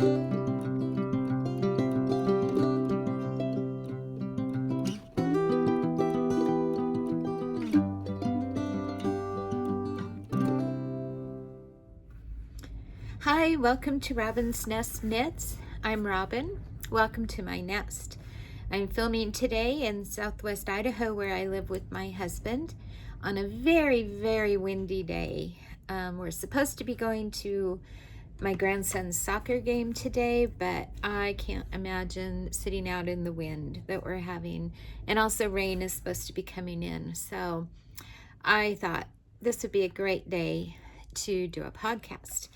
Hi, welcome to Robinznest Knits. I'm Robin. Welcome to my nest. I'm filming today in southwest Idaho where I live with my husband on a very, very windy day. We're supposed to be going to my grandson's soccer game today, but I can't imagine sitting out in the wind that we're having. And also rain is supposed to be coming in. So I thought this would be a great day to do a podcast.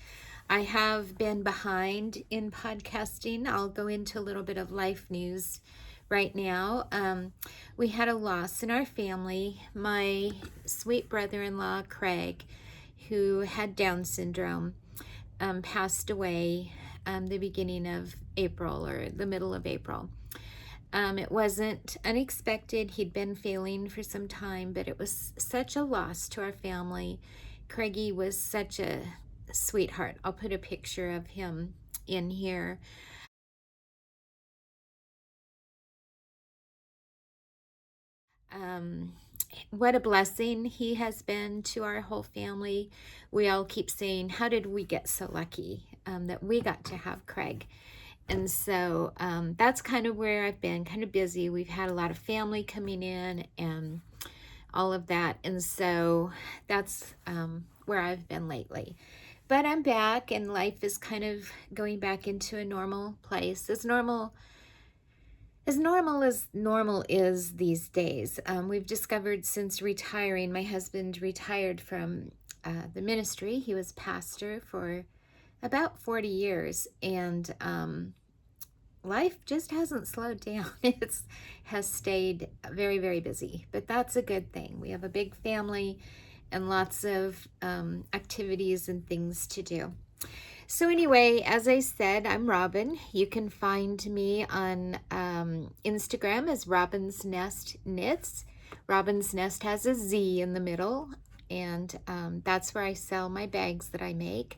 I have been behind in podcasting. I'll go into a little bit of life news right now. We had a loss in our family. My sweet brother-in-law, Craig, who had Down syndrome, passed away the beginning of April or the middle of April. It wasn't unexpected. He'd been failing for some time, but it was such a loss to our family. Craigie was such a sweetheart. I'll put a picture of him in here. What a blessing he has been to our whole family. We all keep saying, how did we get so lucky that we got to have Craig? And so that's kind of where I've been, kind of busy. We've had a lot of family coming in and all of that. And so that's where I've been lately. But I'm back and life is kind of going back into a normal place, as normal as normal is these days. We've discovered since retiring, my husband retired from the ministry. He was pastor for about 40 years, and life just hasn't slowed down. It has stayed very, very busy, but that's a good thing. We have a big family and lots of activities and things to do. So anyway, as I said, I'm Robin. You can find me on Instagram as Robinznest Knits. Robinznest has a Z in the middle, and that's where I sell my bags that I make.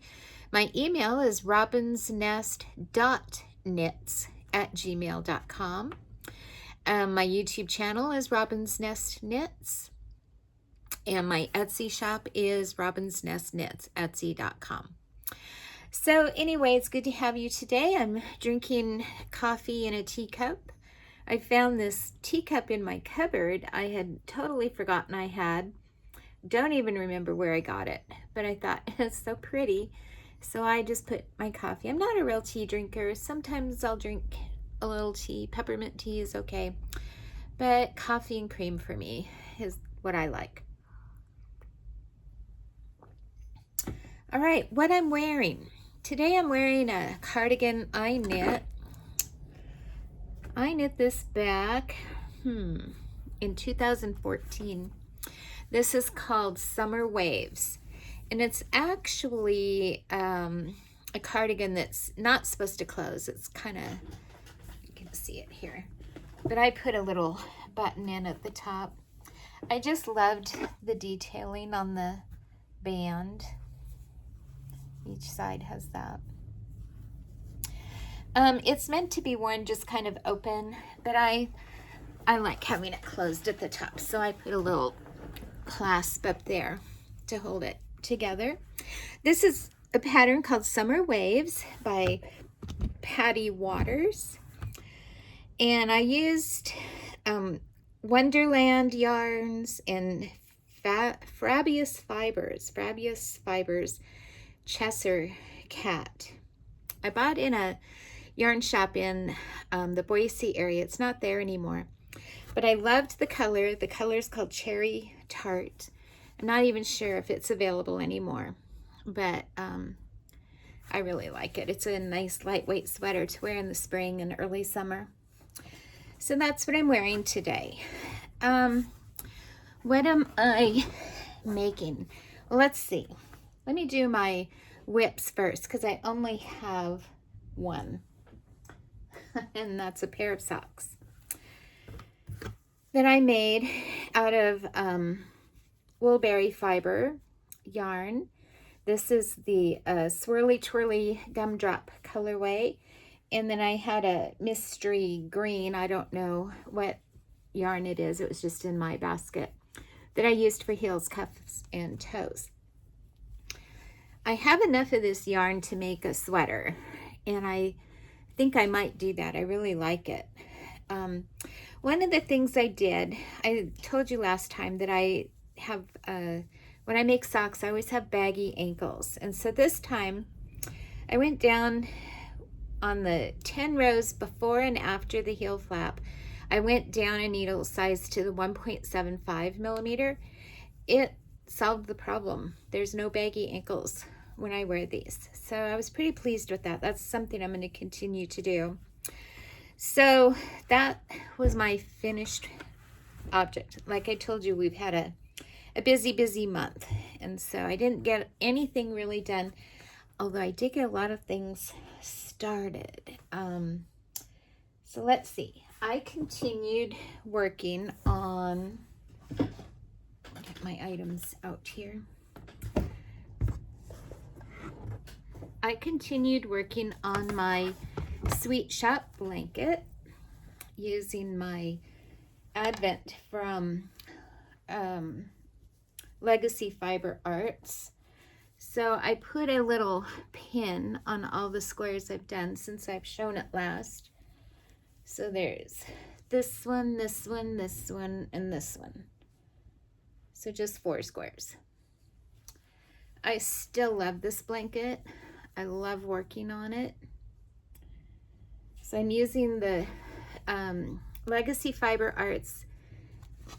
My email is robinsnest.knits@gmail.com. My YouTube channel is Robinznest Knits. And my Etsy shop is Robinznest Knits, Etsy.com. So anyway, it's good to have you today. I'm drinking coffee in a teacup. I found this teacup in my cupboard. I had totally forgotten I had. Don't even remember where I got it, but I thought it's so pretty. So I just put my coffee. I'm not a real tea drinker. Sometimes I'll drink a little tea. Peppermint tea is okay. But coffee and cream for me is what I like. All right, what I'm wearing. Today I'm wearing a cardigan I knit. I knit this back in 2014. This is called Summer Waves. And it's actually a cardigan that's not supposed to close. It's kind of, you can see it here. But I put a little button in at the top. I just loved the detailing on the band. Each side has that. It's meant to be worn just kind of open, but I like having it closed at the top. So I put a little clasp up there to hold it together. This is a pattern called Summer Waves by Patty Waters. And I used Wonderland yarns and Fabius Fibers Chesser Cat. I bought in a yarn shop in the Boise area. It's not there anymore. But I loved the color. The color is called Cherry Tart. I'm not even sure if it's available anymore. But I really like it. It's a nice lightweight sweater to wear in the spring and early summer. So that's what I'm wearing today. What am I making? Well, let's see. Let me do my whips first because I only have one. And that's a pair of socks that I made out of woolberry fiber yarn. This is the Swirly Twirly Gumdrop colorway. And then I had a mystery green, I don't know what yarn it is, it was just in my basket, that I used for heels, cuffs, and toes. I have enough of this yarn to make a sweater, and I think I might do that. I really like it. One of the things I did, I told you last time that I have, when I make socks, I always have baggy ankles. And so this time, I went down on the 10 rows before and after the heel flap. I went down a needle size to the 1.75 millimeter. It solved the problem. There's no baggy ankles when I wear these. So I was pretty pleased with that. That's something I'm going to continue to do. So that was my finished object. Like I told you, we've had a busy month. And so I didn't get anything really done, although I did get a lot of things started. So let's see. I continued working on, I'll get my items out here. I continued working on my Sweet Shop blanket using my Advent from Legacy Fiber Arts. So I put a little pin on all the squares I've done since I've shown it last. So there's this one, this one, this one, and this one. So just 4 squares. I still love this blanket. I love working on it. So I'm using the Legacy Fiber Arts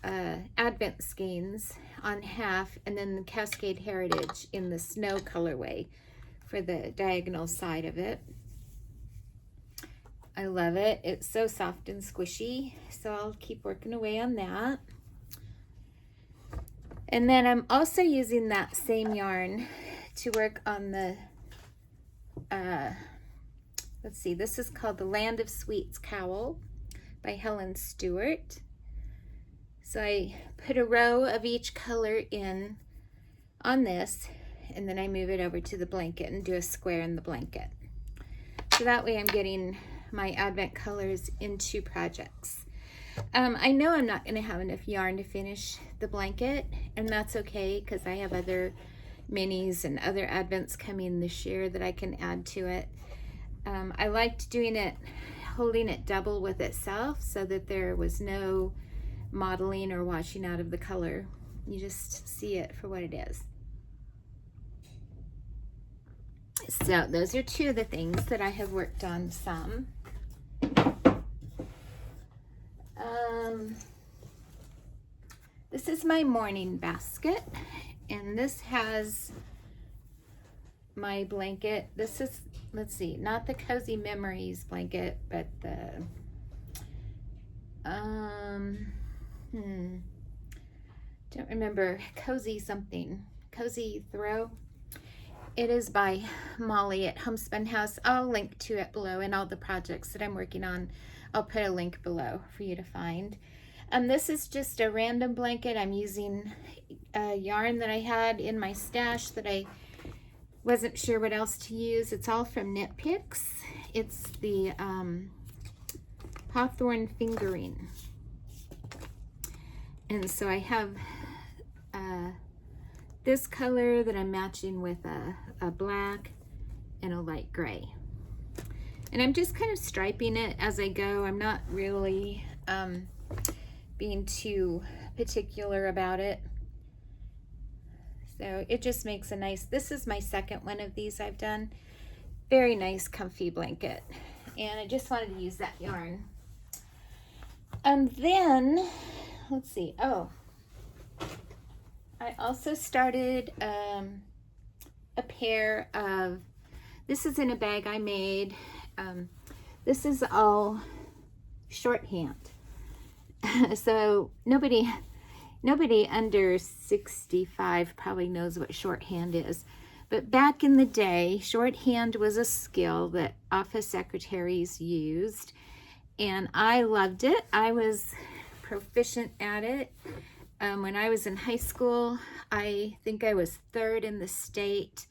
Advent skeins on half, and then the Cascade Heritage in the snow colorway for the diagonal side of it. I love it. It's so soft and squishy, so I'll keep working away on that. And then I'm also using that same yarn to work on the let's see, this is called the Land of Sweets Cowl by Helen Stewart. So I put a row of each color in on this, and then I move it over to the blanket and do a square in the blanket. So that way I'm getting my Advent colors in 2 projects. I know I'm not going to have enough yarn to finish the blanket, and that's okay because I have other minis and other Advents coming this year that I can add to it. I liked doing it, holding it double with itself so that there was no modeling or washing out of the color. You just see it for what it is. So those are 2 of the things that I have worked on some. This is my morning basket, and this has my blanket. This is, let's see, not the Cozy Memories blanket, but the don't remember, Cozy something, Cozy Throw. It is by Molly at Homespun House. I'll link to it below, and all the projects that I'm working on, I'll put a link below for you to find. This is just a random blanket. I'm using a yarn that I had in my stash that I wasn't sure what else to use. It's all from Knit Picks. It's the Hawthorne Fingering. And so I have this color that I'm matching with a black and a light gray. And I'm just kind of striping it as I go. I'm not really being too particular about it. So it just makes a nice, this is my second one of these I've done. Very nice, comfy blanket. And I just wanted to use that yarn. And then, let's see, oh, I also started a pair of, this is in a bag I made. This is all shorthand. So nobody under 65 probably knows what shorthand is. But back in the day, shorthand was a skill that office secretaries used, and I loved it. I was proficient at it. When I was in high school, I think I was 3rd in the state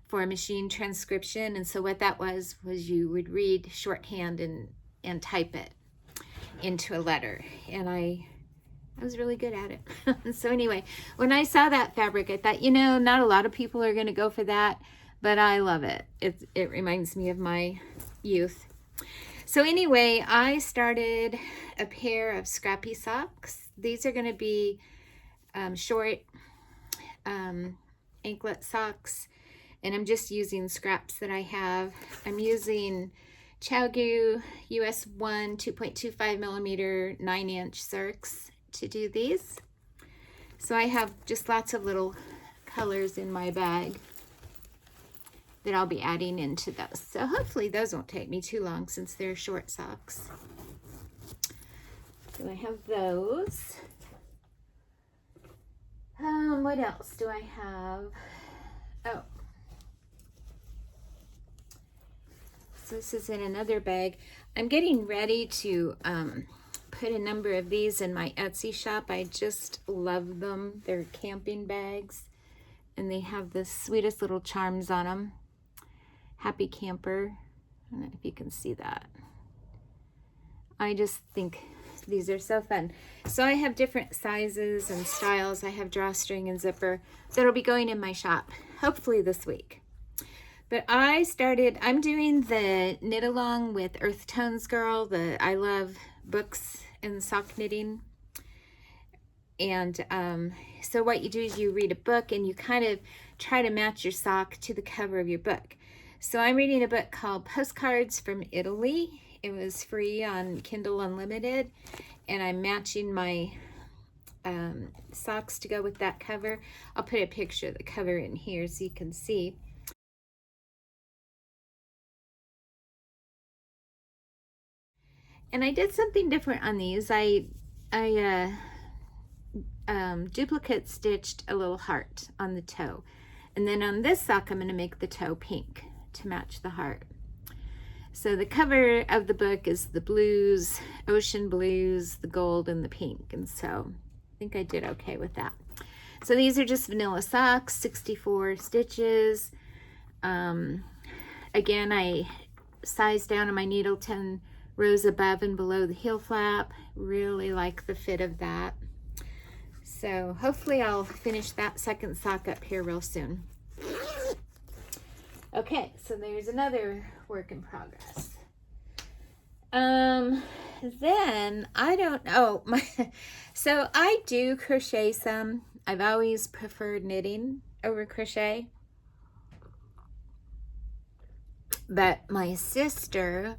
for machine transcription. And so what that was you would read shorthand and type it into a letter. And I was really good at it. So anyway, when I saw that fabric, I thought, you know, not a lot of people are going to go for that, but I love it. It reminds me of my youth. So anyway, I started a pair of scrappy socks. These are going to be short anklet socks, and I'm just using scraps that I have. I'm using ChowGoo US 1 2.25 millimeter 9-inch Circs to do these. So I have just lots of little colors in my bag that I'll be adding into those. So hopefully those won't take me too long since they're short socks. So I have those. What else do I have? Oh. So this is in another bag. I'm getting ready to put a number of these in my Etsy shop. I just love them. They're camping bags, and they have the sweetest little charms on them. Happy Camper. I don't know if you can see that. I just think these are so fun. So I have different sizes and styles. I have drawstring and zipper that'll be going in my shop, hopefully this week. But I'm doing the knit along with Earth Tones Girl, I love books and sock knitting. And so what you do is you read a book and you kind of try to match your sock to the cover of your book. So I'm reading a book called Postcards from Italy. It was free on Kindle Unlimited, and I'm matching my socks to go with that cover. I'll put a picture of the cover in here so you can see. And I did something different on these. I duplicate stitched a little heart on the toe. And then on this sock, I'm going to make the toe pink to match the heart. So the cover of the book is the blues, ocean blues, the gold, and the pink. And so I think I did okay with that. So these are just vanilla socks, 64 stitches. Again, I sized down on my needle 10 rows above and below the heel flap. Really like the fit of that. So hopefully I'll finish that second sock up here real soon. Okay, so there's another work in progress. Then I don't know. So I do crochet some. I've always preferred knitting over crochet. But my sister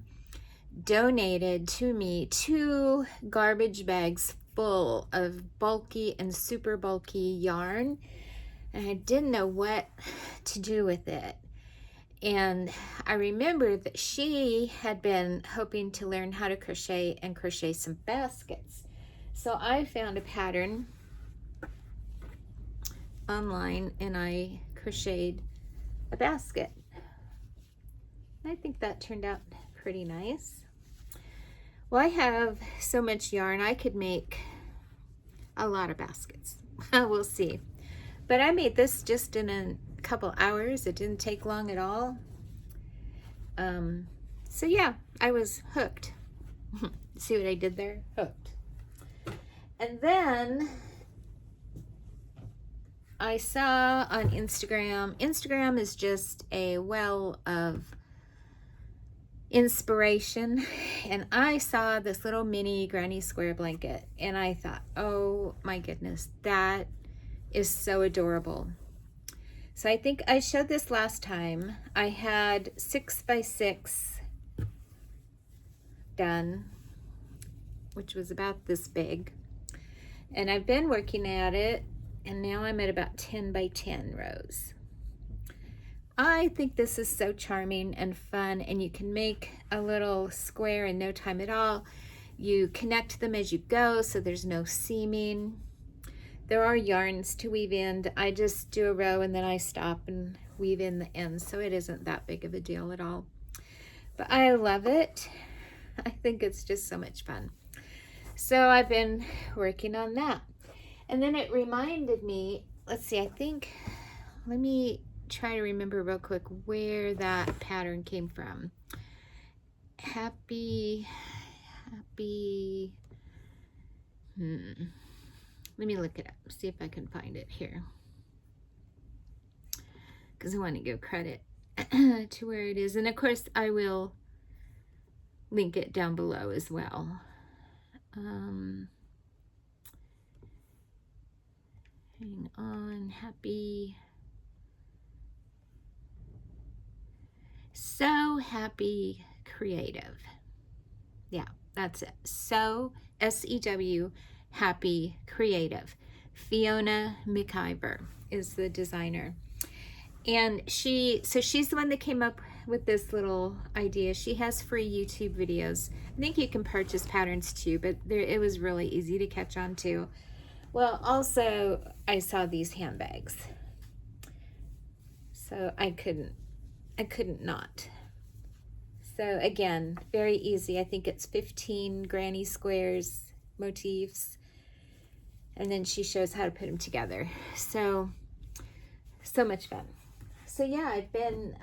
donated to me 2 garbage bags full of bulky and super bulky yarn, and I didn't know what to do with it. And I remember that she had been hoping to learn how to crochet and crochet some baskets. So I found a pattern online and I crocheted a basket. I think that turned out pretty nice. Well, I have so much yarn, I could make a lot of baskets. We'll see. But I made this just in a couple hours. It didn't take long at all. So yeah, I was hooked. See what I did there? Hooked. And then I saw on Instagram is just a well of inspiration, and I saw this little mini granny square blanket and I thought, oh my goodness, that is so adorable. So I think I showed this last time. I had 6x6 done, which was about this big, and I've been working at it, and now I'm at about 10x10 rows. I think this is so charming and fun, and you can make a little square in no time at all. You connect them as you go, so there's no seaming. There are yarns to weave in. I just do a row and then I stop and weave in the ends, so it isn't that big of a deal at all. But I love it. I think it's just so much fun. So I've been working on that. And then it reminded me, let's see, I think, let me try to remember real quick where that pattern came from. Happy, let me look it up, see if I can find it here, because I want to give credit to where it is. And of course, I will link it down below as well. Hang on, happy. So Happy Creative. Yeah, that's it. So, S-E-W, Happy Creative. Fiona McIver is the designer. And she's the one that came up with this little idea. She has free YouTube videos. I think you can purchase patterns too, but it was really easy to catch on to. Well, also, I saw these handbags. So I couldn't not. So again, very easy. I think it's 15 granny squares motifs. And then she shows how to put them together. So much fun. So yeah, I've been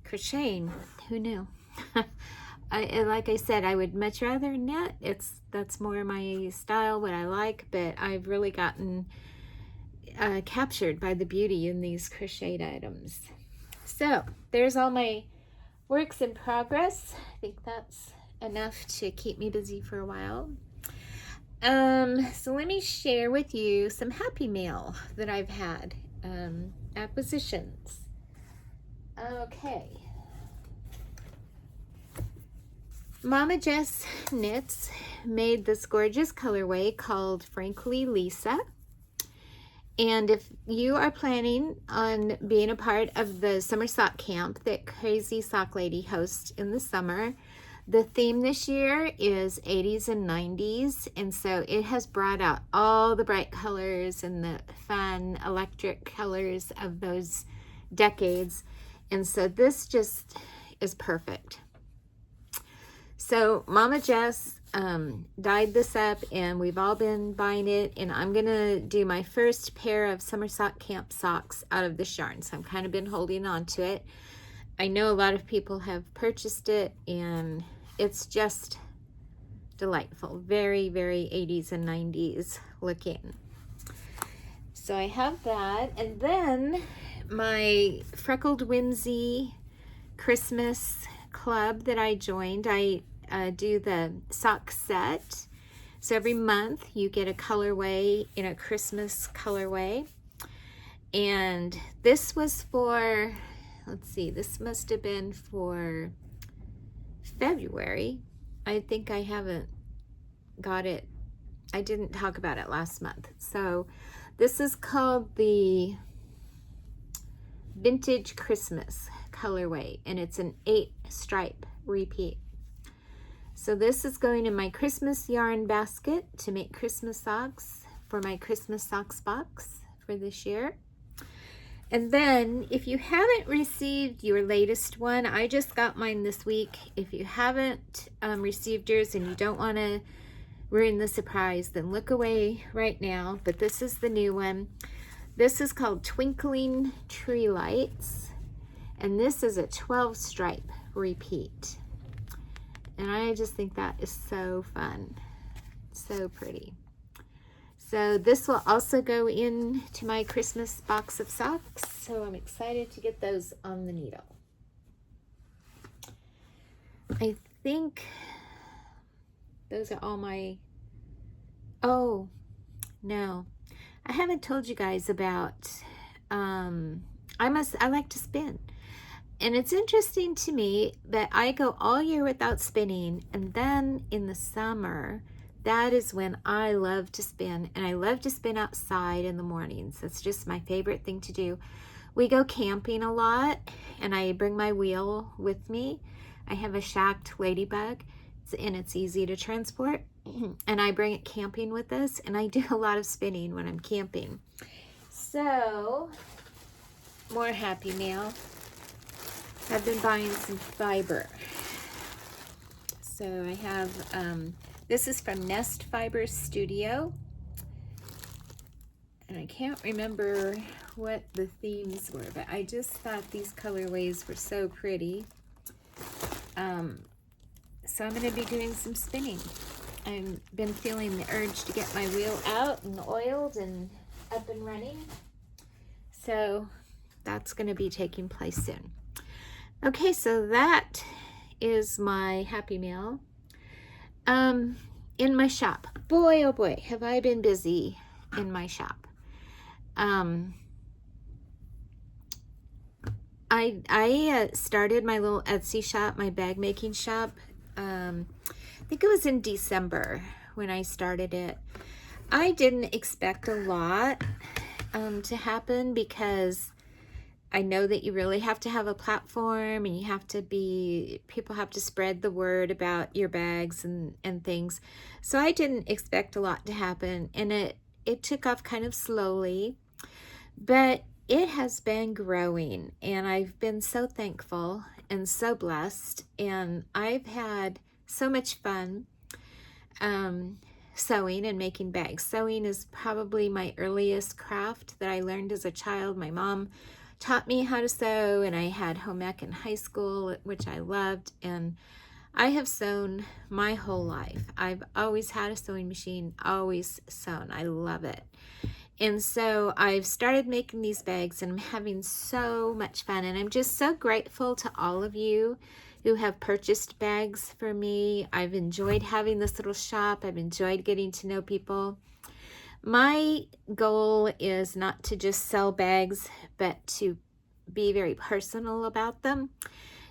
crocheting. Who knew? Like I said, I would much rather knit. That's more my style, what I like, but I've really gotten captured by the beauty in these crocheted items. So there's all my works in progress. I think that's enough to keep me busy for a while. So let me share with you some happy mail that I've had, acquisitions. Okay. Mama Jess Knits made this gorgeous colorway called Frankly Lisa. And if you are planning on being a part of the summer sock camp that Crazy Sock Lady hosts in the summer, the theme this year is 80s and 90s. And so it has brought out all the bright colors and the fun electric colors of those decades. And so this just is perfect. So Mama Jess dyed this up, and we've all been buying it, and I'm gonna do my first pair of summer sock camp socks out of this yarn, so I'm kind of been holding on to it. I know a lot of people have purchased it, and it's just delightful. Very, very 80s and 90s looking. So I have that, and then my Freckled Whimsy Christmas club that I joined. I do the sock set. So every month you get a colorway in a Christmas colorway. And this was for, let's see, this must have been for February. I think I haven't got it. I didn't talk about it last month. So this is called the Vintage Christmas colorway, and it's an 8-stripe repeat. So this is going in my Christmas yarn basket to make Christmas socks for my Christmas socks box for this year. And then if you haven't received your latest one, I just got mine this week. If you haven't received yours and you don't want to ruin the surprise, then look away right now. But this is the new one. This is called Twinkling Tree Lights, and this is a 12-stripe repeat. And I just think that is so fun, so pretty. So this will also go into my Christmas box of socks, so I'm excited to get those on the needle. I think those are all my, oh, no. I haven't told you guys about, I like to spin. And it's interesting to me that I go all year without spinning, and then in the summer, that is when I love to spin, and I love to spin outside in the mornings. That's just my favorite thing to do. We go camping a lot, and I bring my wheel with me. I have a shacked ladybug, and it's easy to transport, and I bring it camping with us, and I do a lot of spinning when I'm camping. So, more happy mail. I've been buying some fiber. So I have, this is from Nest Fiber Studio. And I can't remember what the themes were, but I just thought these colorways were so pretty. So I'm going to be doing some spinning. I've been feeling the urge to get my wheel out and oiled and up and running. So that's going to be taking place soon. Okay, so that is my Happy Meal. In my shop. Boy, oh boy, have I been busy in my shop. I started my little Etsy shop, my bag making shop. I think it was in December when I started it. I didn't expect a lot to happen because I know that you really have to have a platform and you have to people have to spread the word about your bags and things. So I didn't expect a lot to happen, and it took off kind of slowly, but it has been growing, and I've been so thankful and so blessed, and I've had so much fun sewing and making bags. Sewing is probably my earliest craft that I learned as a child. My mom taught me how to sew, and I had home ec in high school, which I loved, and I have sewn my whole life. I've always had a sewing machine, always sewn. I love it. And so I've started making these bags, and I'm having so much fun, and I'm just so grateful to all of you who have purchased bags for me. I've enjoyed having this little shop. I've enjoyed getting to know people. My goal is not to just sell bags, but to be very personal about them.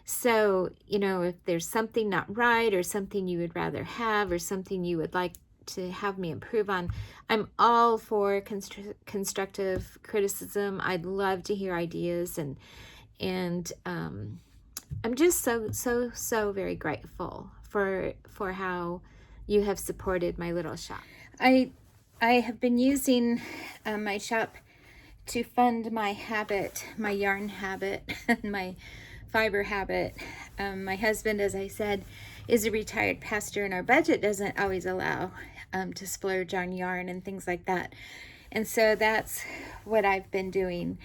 So, you know, if there's something not right or something you would rather have or something you would like to have me improve on, I'm all for constructive criticism. I'd love to hear ideas, and I'm just so very grateful for how you have supported my little shop. I have been using my shop to fund my habit, my yarn habit, and my fiber habit. My husband, as I said, is a retired pastor, and our budget doesn't always allow to splurge on yarn and things like that. And so that's what I've been doing.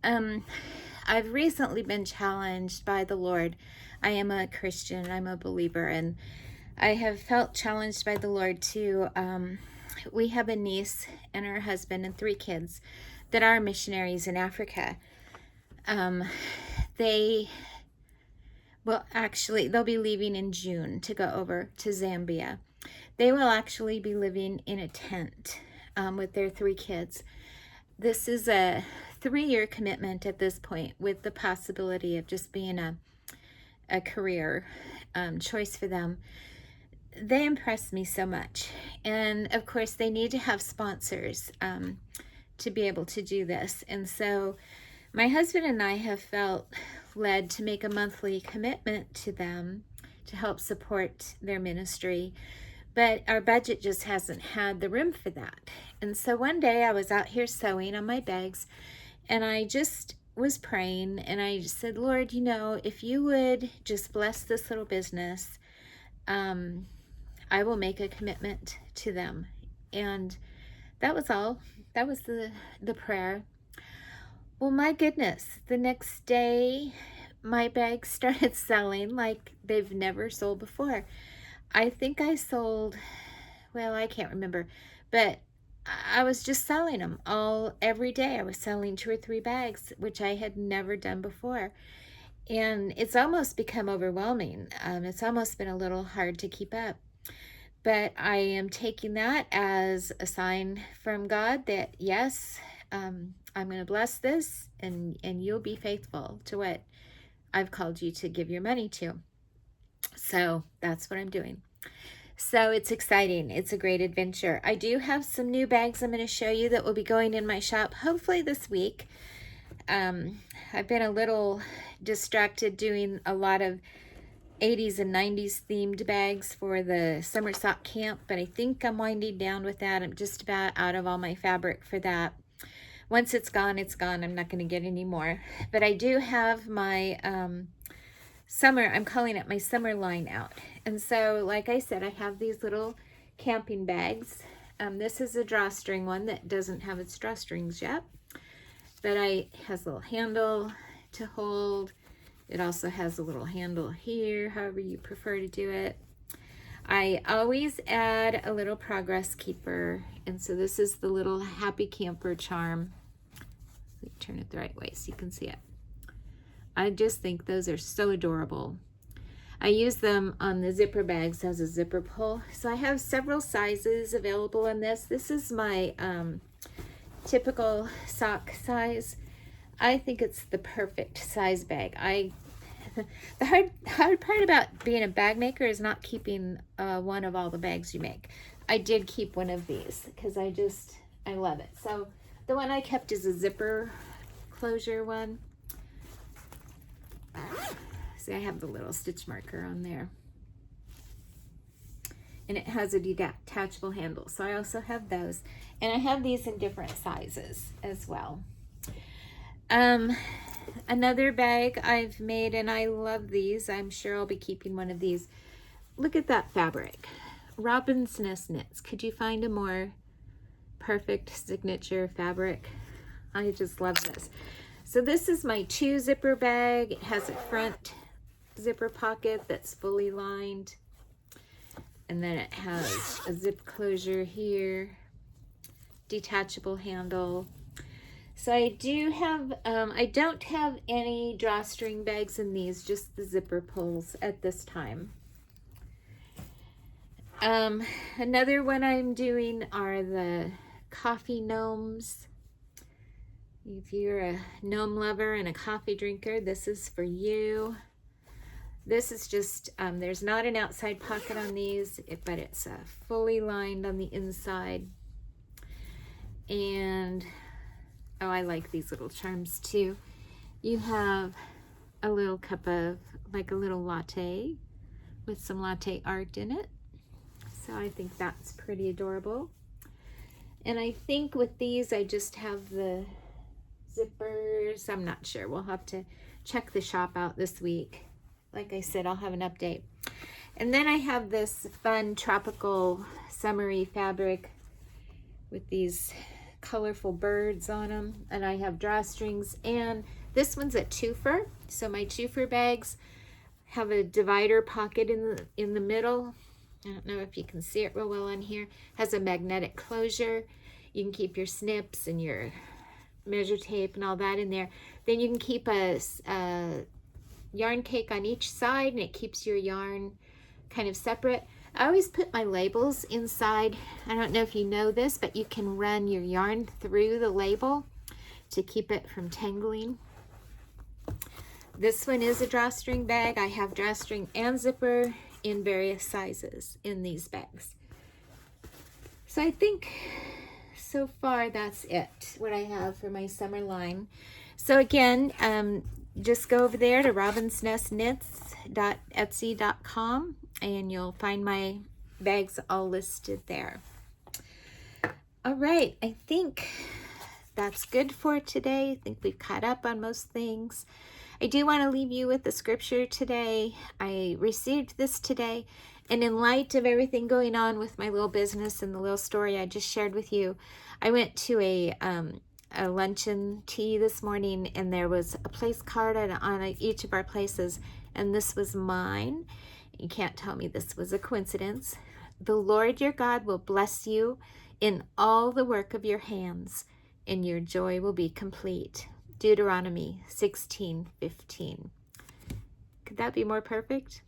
I've recently been challenged by the Lord. I am a Christian, I'm a believer, and I have felt challenged by the Lord to, we have a niece and her husband and 3 kids that are missionaries in Africa. They'll be leaving in June to go over to Zambia. They will actually be living in a tent with their 3 kids. This is a 3-year commitment at this point, with the possibility of just being a career choice for them. They impress me so much. And of course, they need to have sponsors to be able to do this. And so my husband and I have felt led to make a monthly commitment to them to help support their ministry. But our budget just hasn't had the room for that. And so one day I was out here sewing on my bags, and I just was praying, and I just said, Lord, you know, if you would just bless this little business, I will make a commitment to them. And that was all. That was the prayer. Well, my goodness, the next day my bags started selling like they've never sold before. I think I sold, well, I can't remember, but I was just selling them every day. I was selling 2 or 3 bags, which I had never done before. And it's almost become overwhelming. It's almost been a little hard to keep up. But I am taking that as a sign from God that, yes, I'm going to bless this, and you'll be faithful to what I've called you to give your money to. So that's what I'm doing. So it's exciting. It's a great adventure. I do have some new bags I'm going to show you that will be going in my shop, hopefully this week. I've been a little distracted doing a lot of 80s and 90s themed bags for the summer sock camp, but I think I'm winding down with that. I'm just about out of all my fabric for that. Once it's gone, it's gone. I'm not going to get any more. But I do have my summer, I'm calling it my summer line out. And so, like I said, I have these little camping bags. This is a drawstring one that doesn't have its drawstrings yet, but has a little handle to hold. It also has a little handle here, however you prefer to do it. I always add a little progress keeper, and so this is the little happy camper charm. Let me turn it the right way so you can see it. I just think those are so adorable. I use them on the zipper bags as a zipper pull. So I have several sizes available in this. This is my typical sock size. I think it's the perfect size bag. The hard part about being a bag maker is not keeping one of all the bags you make. I did keep one of these because I love it. So the one I kept is a zipper closure one. See, I have the little stitch marker on there. And it has a detachable handle. So I also have those. And I have these in different sizes as well. Another bag I've made, and I love these. I'm sure I'll be keeping one of these. Look at that fabric. Robinznest knits. Could you find a more perfect signature fabric? I just love this. So this is my 2 zipper bag. It has a front zipper pocket that's fully lined. And then it has a zip closure here, detachable handle. So I do have, I don't have any drawstring bags in these, just the zipper pulls at this time. Another one I'm doing are the coffee gnomes. If you're a gnome lover and a coffee drinker, this is for you. This is just, there's not an outside pocket on these, but it's fully lined on the inside. And, oh, I like these little charms too. You have a little cup of, like a little latte with some latte art in it. So I think that's pretty adorable. And I think with these, I just have the zippers. I'm not sure. We'll have to check the shop out this week. Like I said, I'll have an update. And then I have this fun tropical summery fabric with these colorful birds on them. And I have drawstrings, and this one's a twofer. So my twofer bags have a divider pocket in the middle. I don't know if you can see it real well on here. It has a magnetic closure. You can keep your snips and your measure tape and all that in there. Then you can keep a yarn cake on each side, and it keeps your yarn kind of separate. I always put my labels inside. I don't know if you know this, but you can run your yarn through the label to keep it from tangling. This one is a drawstring bag. I have drawstring and zipper in various sizes in these bags. So I think so far that's it, what I have for my summer line. So again, just go over there to robinznestknits.etsy.com and you'll find my bags all listed there. All right, I think that's good for today. I think we've caught up on most things. I do want to leave you with the scripture today. I received this today, and in light of everything going on with my little business and the little story I just shared with you, I went to a luncheon tea this morning, and there was a place card on each of our places, and this was mine. You can't tell me this was a coincidence. The Lord your God will bless you in all the work of your hands, and your joy will be complete. Deuteronomy 16:15. Could that be more perfect?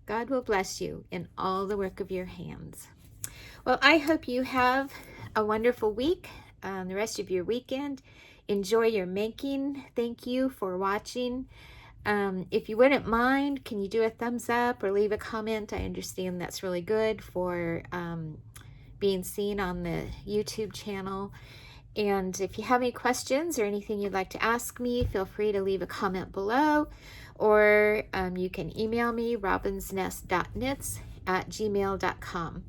God will bless you in all the work of your hands. Well, I hope you have a wonderful week, the rest of your weekend. Enjoy your making. Thank you for watching. If you wouldn't mind, can you do a thumbs up or leave a comment? I understand that's really good for being seen on the YouTube channel. And if you have any questions or anything you'd like to ask me, feel free to leave a comment below, or you can email me, robinznest.knits@gmail.com.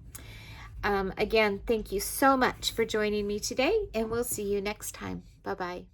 Again, thank you so much for joining me today, and we'll see you next time. Bye-bye.